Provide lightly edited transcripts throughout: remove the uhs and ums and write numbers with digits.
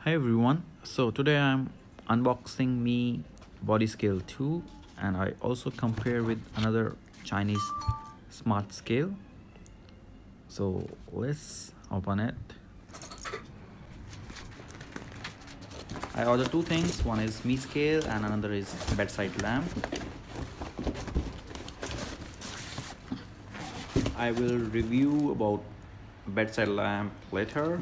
Hi everyone, so today I'm unboxing Mi Body Scale 2 and I also compare with another Chinese smart scale. So let's open it. I ordered two things, one is Mi Scale and another is bedside lamp. I will review about bedside lamp later.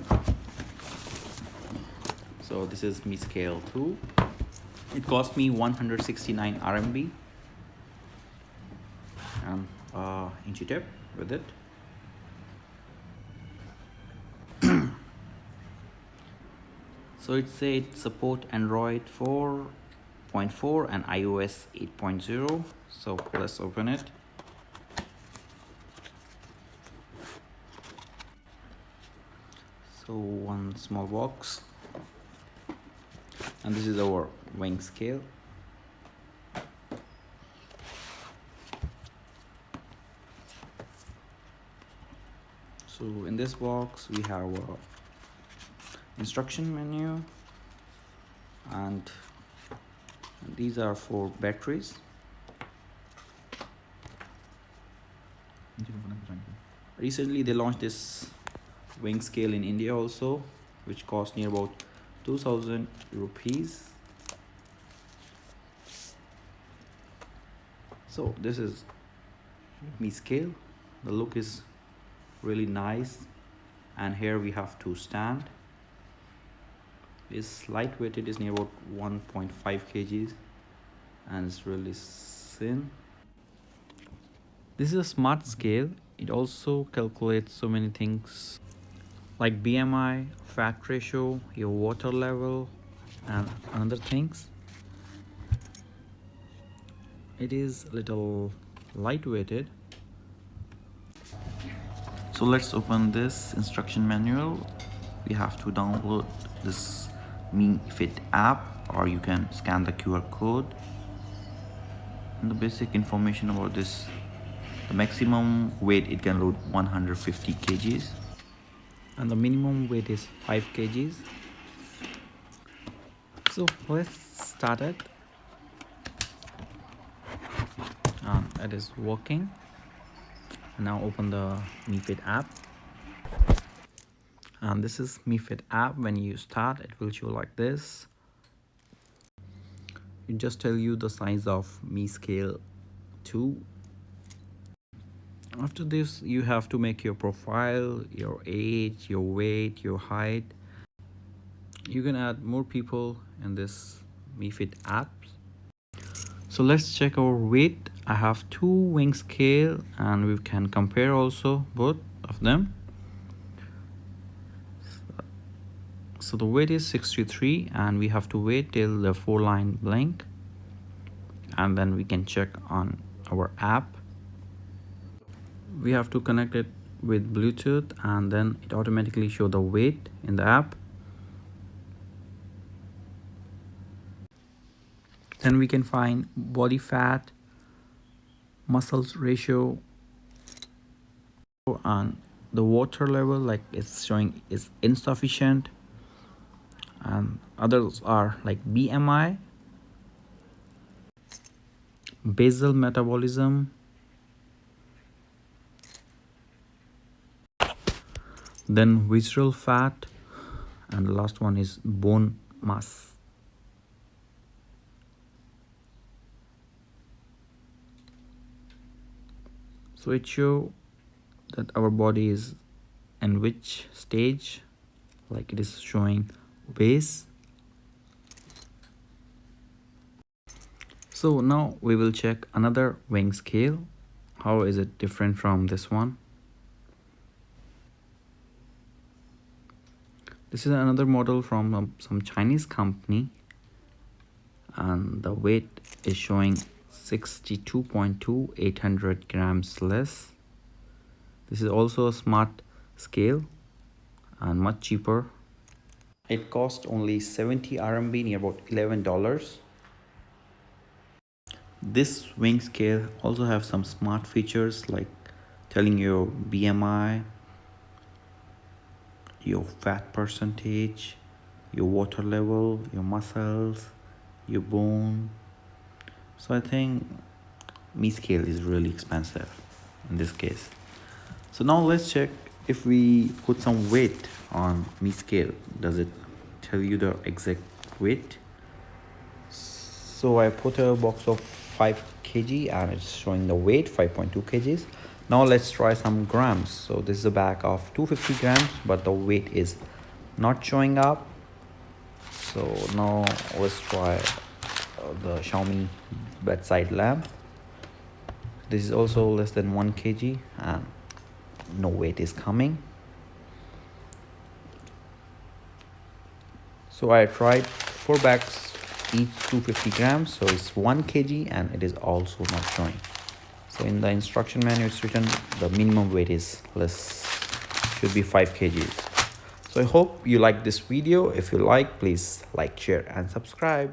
So this is Mi Scale 2. It cost me 169 RMB and inchi tape with it. So it said support Android 4.4 and iOS 8.0. So let's open it. So one small box, and this is our weighing scale. So in this box we have a instruction menu, and these are for batteries. Recently they launched this weighing scale in India also, which cost near about 2000 rupees. So this is Mi scale. The look is really nice, and here we have to stand. It's lightweight, it is near about 1.5 kgs and it's really thin. This is a smart scale. It also calculates so many things like BMI, fat ratio, your water level and other things. It is a little lightweighted. So let's open this instruction manual. We have to download this Mi Fit app, or you can scan the QR code. And the basic information about this: the maximum weight it can load 150 kgs and the minimum weight is 5 kgs. So let's start it. It is working. Now open the Mi Fit app. And this is Mi Fit app. When you start, it will show like this. It just tell you the size of Mi Scale 2. After this, you have to make your profile, your age, your weight, your height. You can add more people in this Mi Fit app. So let's check our weight. I have two weighing scale and we can compare also both of them. So the weight is 63 and we have to wait till the 4-line blink, and then we can check on our app. We have to connect it with Bluetooth and then it automatically show the weight in the app. Then we can find body fat, muscles ratio, and the water level, like it's showing is insufficient, and others are like BMI, basal metabolism, then visceral fat, and the last one is bone mass. So it shows that our body is in which stage, like it is showing base. So now we will check another weighing scale. How is it different from this one? This is another model from some Chinese company, and the weight is showing 62.2, 800 grams less. This is also a smart scale and much cheaper. It cost only 70 RMB, near about $11. This weighing scale also have some smart features like telling your BMI, your fat percentage, your water level, your muscles, your bone. So I think Mi scale is really expensive in this case. So now let's check if we put some weight on Mi scale. Does it tell you the exact weight? So I put a box of 5 kg and it's showing the weight 5.2 kgs. Now let's try some grams. So this is a bag of 250 grams, but the weight is not showing up. So now let's try the Xiaomi bedside lamp. This is also less than 1 kg and no weight is coming. So I tried 4 bags, each 250 grams, so it's 1 kg and it is also not showing. So in the instruction manual it's written the minimum weight is less, should be 5 kgs. So I hope you like this video. If you like, please like, share and subscribe.